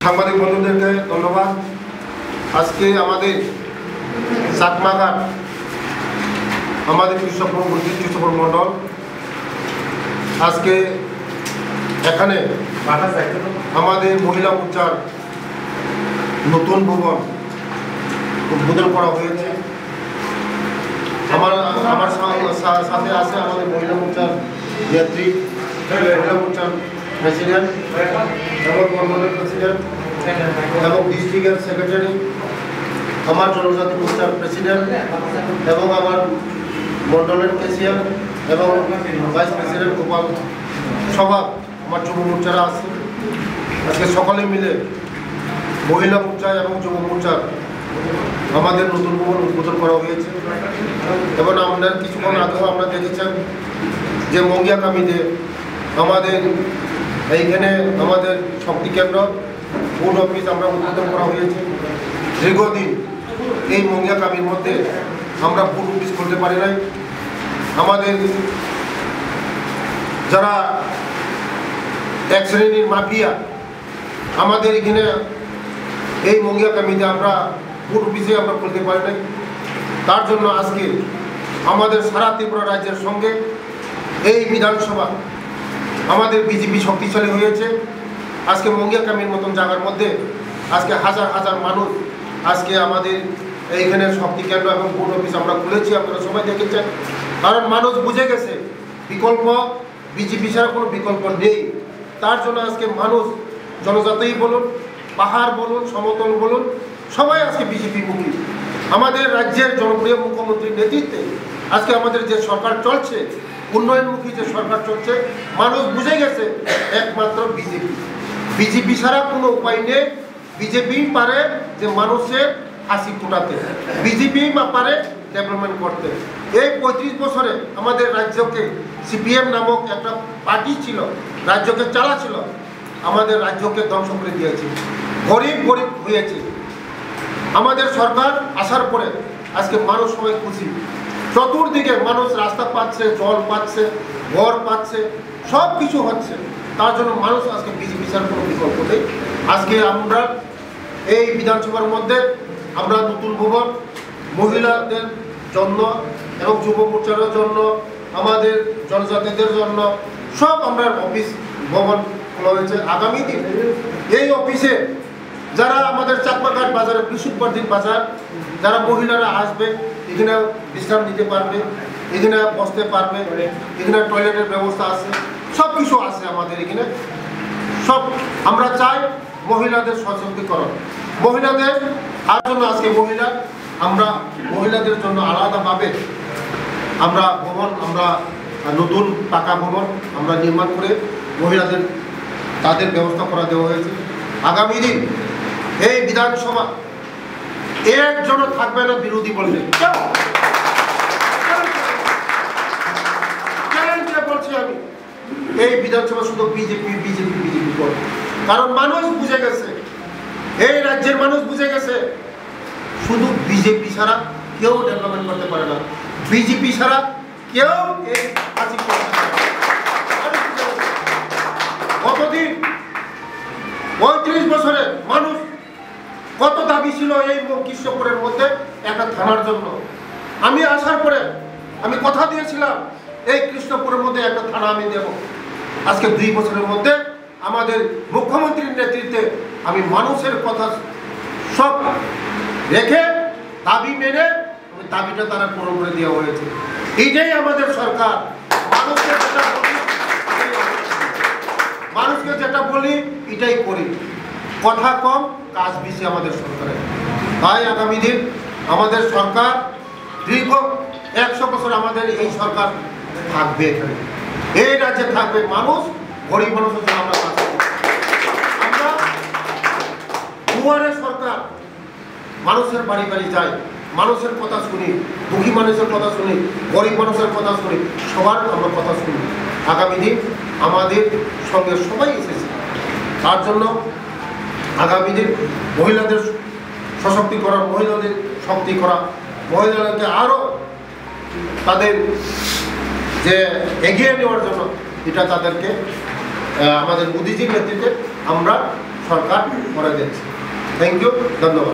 সাংবাদিক বন্ধুদেরকে ধন্যবাদ। আজকে আমাদের চাকমাঘাট আমাদের কৃষক মণ্ডল আজকে এখানে আমাদের মহিলা মোর্চার নতুন ভবন উদ্বোধন করা হয়েছে। আমার সাথে আছে আমাদের মহিলা মোর্চার নেত্রী, মহিলা মোর্চার প্রেসিডেন্ট এবং মন্ডলের প্রেসিডেন্ট এবং ডিস্ট্রিক্টের সেক্রেটারি, আমার জনজাতি মোর্চার প্রেসিডেন্ট এবং আমার মন্ডলের কেসিয়ার এবং ভাইস প্রেসিডেন্ট গোপাল সভা, আমার যুব মোর্চারা আছে। আজকে সকলে মিলে মহিলা মোর্চা এবং যুব মোর্চার আমাদের নতুন ভবন উদ্বোধন করা হয়েছে। এবং আমরা কিছুক্ষণ আগেও আমরা দেখেছেন যে মঙ্গিয়াকামিতে আমাদের এইখানে আমাদের শক্তি কেন্দ্র বোর্ড অফিস আমরা উদ্বোধন করা হয়েছে। দীর্ঘদিন এই মঙ্গিয়াকামির মধ্যে আমরা বোর্ড অফিস করতে পারি নাই। আমাদের যারা এক শ্রেণীর মাফিয়া আমাদের এখানে এই মঙ্গিয়াকামিতে আমরা বোর্ড অফিসে আমরা খুলতে পারি নাই। তার জন্য আজকে আমাদের সারা ত্রিপুরা রাজ্যের সঙ্গে এই বিধানসভা আমাদের বিজেপি শক্তিশালী হয়েছে। আজকে মঙ্গিয়াকামির মতন জায়গার মধ্যে আজকে হাজার হাজার মানুষ আজকে আমাদের এইখানে শক্তি কেন্দ্র এবং বোর্ড অফিস আমরা খুলেছি, আপনারা সবাই দেখেছেন। কারণ মানুষ বুঝে গেছে বিকল্প বিজেপি ছাড়া কোনো বিকল্প নেই। তার জন্য আজকে মানুষ জনজাতি বলুন, পাহাড় বলুন, সমতল বলুন, সবাই আজকে বিজেপি মুখী। আমাদের রাজ্যের জনপ্রিয় মুখ্যমন্ত্রীর নেতৃত্বে আজকে আমাদের যে সরকার চলছে, উন্নয়নমুখী যে সরকার চলছে, মানুষ বুঝে গেছে একমাত্র বিজেপি ছাড়া কোনো উপায় নেই। বিজেপি পারে যে মানুষের হাসি ফোটাতে, বিজেপি পারে ডেভেলপমেন্ট করতে। এই 35 বছরে আমাদের রাজ্যকে সিপিএম নামক একটা পার্টি ছিল, রাজ্যকে চালাচ্ছিল, আমাদের রাজ্যকে ধ্বংস করে দিয়েছে, গরিব হয়েছে। আমাদের সরকার আসার পরে আজকে মানুষ সবাই খুশি। চতুর্দিকে মানুষ রাস্তা পাচ্ছে, জল পাচ্ছে, ঘর পাচ্ছে, সব কিছু হচ্ছে। তার জন্য মানুষ আজকে বিজেপি ছাড়া কোনো বিকল্প নেই। আজকে আমরা এই বিধানসভার মধ্যে আমরা নতুন ভবন মহিলাদের জন্য এবং যুব মোর্চার জন্য, আমাদের জনজাতিদের জন্য সব আমরা অফিস ভবন খোলা হয়েছে। আগামী দিন এই অফিসে যারা আমাদের চাকমাঘাট বাজারে বৃহস্পতিবার বাজার যারা মহিলারা আসবে, এখানে বিশ্রাম নিতে পারবে, এখানে বসতে পারবে, এখানে টয়লেটের ব্যবস্থা আছে, সব কিছু আছে আমাদের এখানে। সব আমরা চাই মহিলাদের সশক্তিকরণ, মহিলাদের আর জন্য আজকে আমরা মহিলাদের জন্য আলাদাভাবে আমরা ভবন, আমরা নতুন পাকা ভবন আমরা নির্মাণ করে মহিলাদের তাদের ব্যবস্থা করা দেওয়া হয়েছে। আগামী দিন এই বিধানসভা একজনও থাকবে না বিরোধী বললে, বলছি আমি এই বিধানসভা শুধু বিজেপি করবে। কারণ মানুষ বুঝে গেছে, এই রাজ্যের মানুষ বুঝে গেছে শুধু বিজেপি ছাড়া কেউ ডেভেলপমেন্ট করতে পারে না, বিজেপি ছাড়া কেউ এই হাসি করতে পারে না। কতদিন 35 বছরে মানুষ কত দাবি ছিল এই কৃষ্ণপুরের মধ্যে একটা থানার জন্য। আমি আসার পরে আমি কথা দিয়েছিলাম এই কৃষ্ণপুরের মধ্যে একটা থানা আমি দেব। আজকে 2 বছরের মধ্যে আমাদের মুখ্যমন্ত্রীর নেতৃত্বে আমি মানুষের কথা সব রেখে দাবি মেনে দাবিটা তারা পূরণ করে দেওয়া হয়েছে। এইটাই আমাদের সরকার। মানুষকে যেটা বলি এটাই করি, কথা কম কাজ বেশি আমাদের সরকারের। তাই আগামী দিন আমাদের সরকার দীর্ঘ 100 বছর আমাদের এই সরকার থাকবে, এখানে এই রাজ্যে থাকবে। মানুষ গরিব মানুষের জন্য আমরা কাজ করি। আমরা দুয়ারে সরকার, মানুষের বাড়ি বাড়ি যাই, মানুষের কথা শুনি, দুঃখী মানুষের কথা শুনি, গরিব মানুষের কথা শুনি, সবার আমরা কথা শুনি। আগামী দিন আমাদের সঙ্গে সবাই এসেছে। তার জন্য আগামী দিন মহিলাদের সশক্তিকরণ, মহিলাদের শক্তি করা, মহিলাদেরকে আরও তাদের যে এগিয়ে নেওয়ার জন্য এটা তাদেরকে আমাদের মোদিজির নেতৃত্বে আমরা সরকার করে দিচ্ছে। থ্যাংক ইউ, ধন্যবাদ।